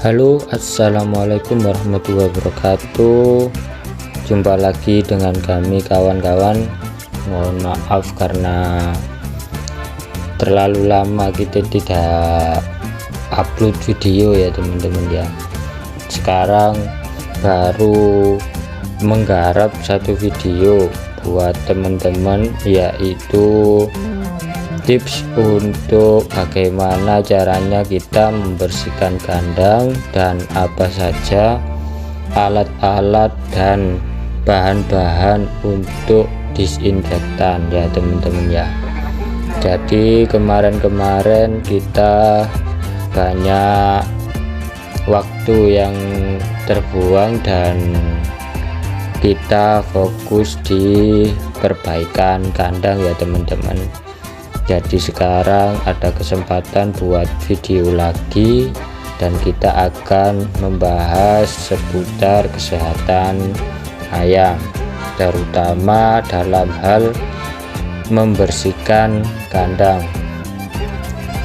Halo, assalamualaikum warahmatullahi wabarakatuh. Jumpa lagi dengan kami kawan-kawan. Mohon maaf karena terlalu lama kita tidak upload video ya teman-teman ya. Sekarang baru menggarap satu video buat teman-teman, yaitu tips untuk bagaimana caranya kita membersihkan kandang dan apa saja alat-alat dan bahan-bahan untuk disinfektan ya teman-teman ya. Jadi kemarin-kemarin kita banyak waktu yang terbuang dan kita fokus di perbaikan kandang ya teman-teman. Jadi sekarang ada kesempatan buat video lagi dan kita akan membahas seputar kesehatan ayam, terutama dalam hal membersihkan kandang.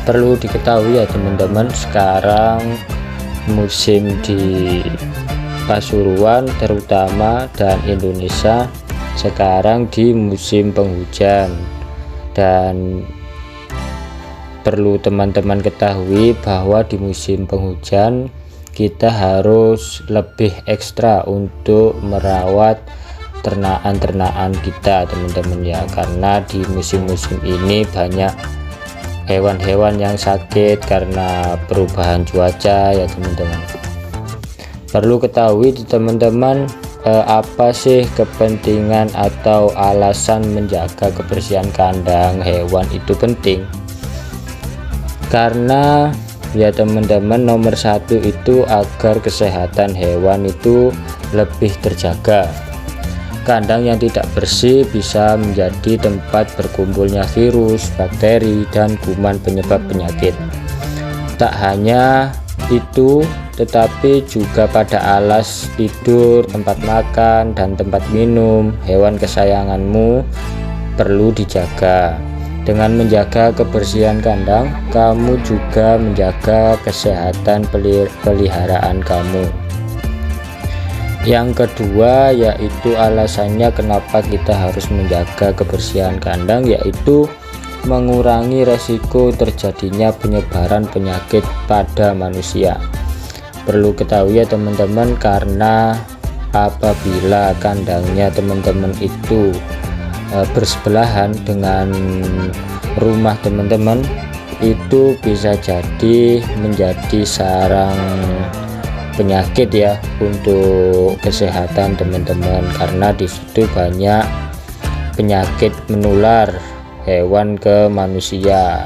Perlu diketahui ya teman-teman, sekarang musim di Pasuruan terutama dan Indonesia sekarang di musim penghujan. Dan perlu teman-teman ketahui bahwa di musim penghujan kita harus lebih ekstra untuk merawat ternakan-ternakan kita teman-teman ya, karena di musim-musim ini banyak hewan-hewan yang sakit karena perubahan cuaca ya teman-teman. Perlu ketahui teman-teman, apa sih kepentingan atau alasan menjaga kebersihan kandang hewan itu penting? Karena ya teman-teman, nomor satu itu agar kesehatan hewan itu lebih terjaga. Kandang yang tidak bersih bisa menjadi tempat berkumpulnya virus, bakteri, dan kuman penyebab penyakit. Tak hanya itu, tetapi juga pada alas tidur, tempat makan, dan tempat minum hewan kesayanganmu perlu dijaga. Dengan menjaga kebersihan kandang, kamu juga menjaga kesehatan peliharaan kamu. Yang kedua yaitu alasannya kenapa kita harus menjaga kebersihan kandang, yaitu mengurangi resiko terjadinya penyebaran penyakit pada manusia. Perlu ketahui ya teman-teman, karena apabila kandangnya teman-teman itu bersebelahan dengan rumah teman-teman, itu bisa jadi menjadi sarang penyakit ya untuk kesehatan teman-teman, karena di situ banyak penyakit menular hewan ke manusia.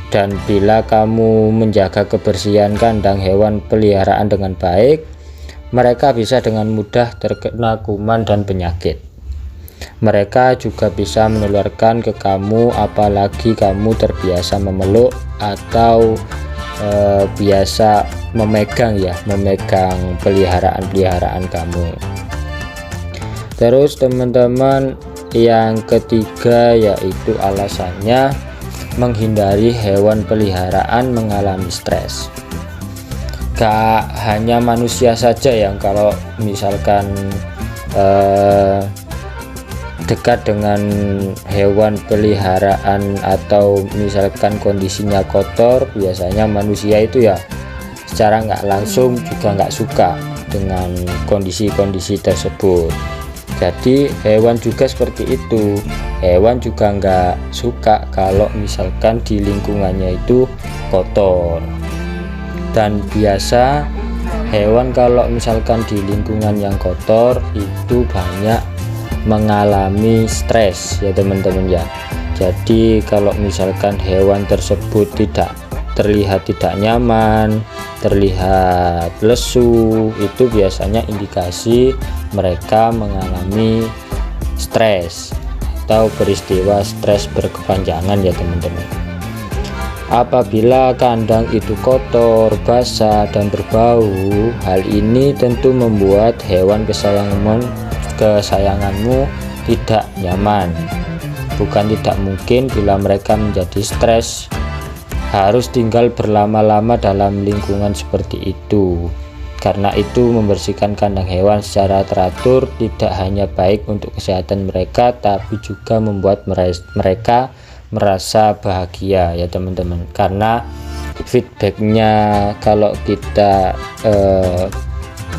Dan bila kamu menjaga kebersihan kandang hewan peliharaan dengan baik, mereka bisa dengan mudah terkena kuman dan penyakit. Mereka juga bisa menularkan ke kamu apalagi kamu terbiasa memeluk atau biasa memegang peliharaan kamu. Terus teman-teman, yang ketiga yaitu alasannya menghindari hewan peliharaan mengalami stres. Gak hanya manusia saja yang kalau misalkan dekat dengan hewan peliharaan atau misalkan kondisinya kotor, biasanya manusia itu ya secara nggak langsung juga nggak suka dengan kondisi-kondisi tersebut. Jadi hewan juga seperti itu, hewan juga nggak suka kalau misalkan di lingkungannya itu kotor. Dan biasa hewan kalau misalkan di lingkungan yang kotor itu banyak mengalami stres ya teman-teman ya. Jadi kalau misalkan hewan tersebut terlihat tidak nyaman, terlihat lesu, itu biasanya indikasi mereka mengalami stres atau peristiwa stres berkepanjangan ya teman-teman. Apabila kandang itu kotor, basah, dan berbau, hal ini tentu membuat hewan kesayanganmu tidak nyaman. Bukan tidak mungkin bila mereka menjadi stres harus tinggal berlama-lama dalam lingkungan seperti itu. Karena itu membersihkan kandang hewan secara teratur tidak hanya baik untuk kesehatan mereka, tapi juga membuat mereka merasa bahagia ya teman-teman. Karena feedbacknya kalau kita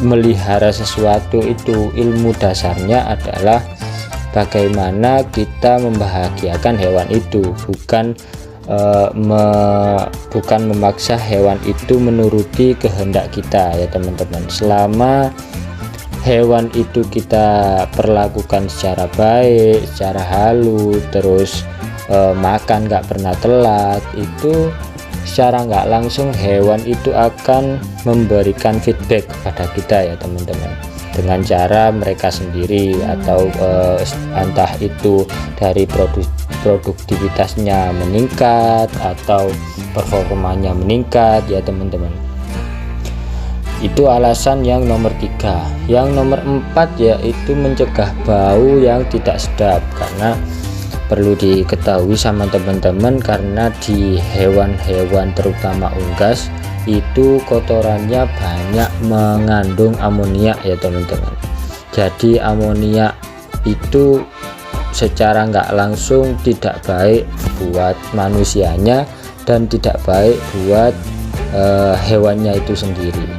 melihara sesuatu itu, ilmu dasarnya adalah bagaimana kita membahagiakan hewan itu, bukan memaksa hewan itu menuruti kehendak kita ya teman-teman. Selama hewan itu kita perlakukan secara baik, secara halus, terus makan nggak pernah telat, itu secara nggak langsung hewan itu akan memberikan feedback kepada kita ya teman-teman, dengan cara mereka sendiri atau entah itu dari produktivitasnya meningkat atau performanya meningkat ya teman-teman. Itu alasan yang nomor 3. Yang nomor 4 yaitu mencegah bau yang tidak sedap. Karena perlu diketahui sama teman-teman, karena di hewan-hewan terutama unggas itu kotorannya banyak mengandung amoniak ya teman-teman. Jadi amoniak itu secara nggak langsung tidak baik buat manusianya dan tidak baik buat hewannya itu sendiri.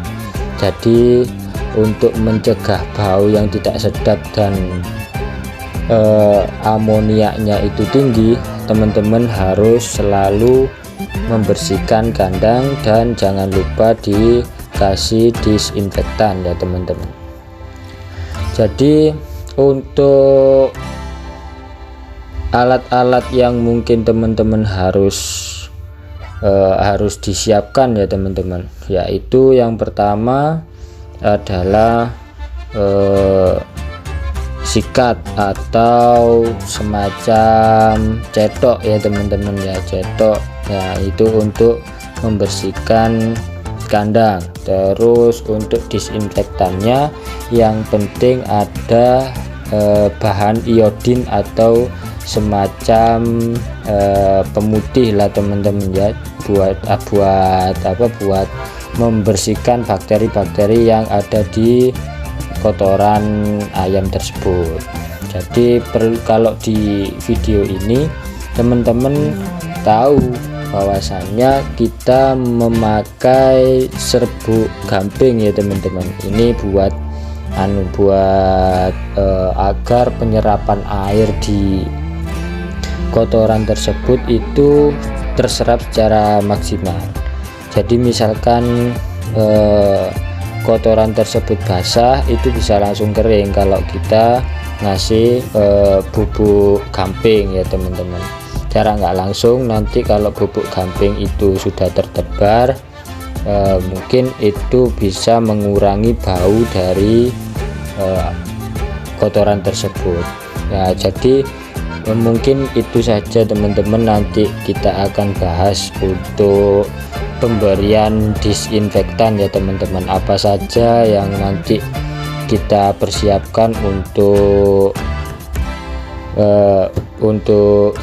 Jadi untuk mencegah bau yang tidak sedap dan amoniaknya itu tinggi, teman-teman harus selalu membersihkan kandang dan jangan lupa dikasih disinfektan ya teman-teman. Jadi untuk alat-alat yang mungkin teman-teman harus disiapkan ya teman-teman, yaitu yang pertama adalah sikat atau semacam cetok ya teman-teman ya, cetok ya, itu untuk membersihkan kandang. Terus untuk disinfektannya yang penting ada bahan iodin atau semacam pemutih lah teman-teman ya, buat membersihkan bakteri-bakteri yang ada di kotoran ayam tersebut. Jadi kalau di video ini teman-teman tahu bahwasannya kita memakai serbuk gamping ya teman-teman. Ini buat agar penyerapan air di kotoran tersebut itu terserap secara maksimal. Jadi misalkan kotoran tersebut basah, itu bisa langsung kering kalau kita ngasih bubuk gamping ya teman-teman. Cara nggak langsung, nanti kalau bubuk gamping itu sudah tertebar, mungkin itu bisa mengurangi bau dari kotoran tersebut ya. Jadi mungkin itu saja teman-teman, nanti kita akan bahas untuk pemberian disinfektan ya teman-teman, apa saja yang nanti kita persiapkan untuk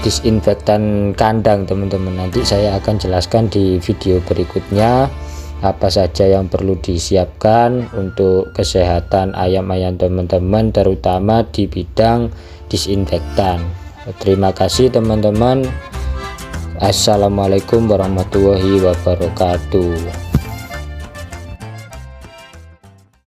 disinfektan kandang teman-teman. Nanti saya akan jelaskan di video berikutnya apa saja yang perlu disiapkan untuk kesehatan ayam-ayam teman-teman, terutama di bidang disinfektan. Terima kasih teman-teman. Assalamualaikum warahmatullahi wabarakatuh.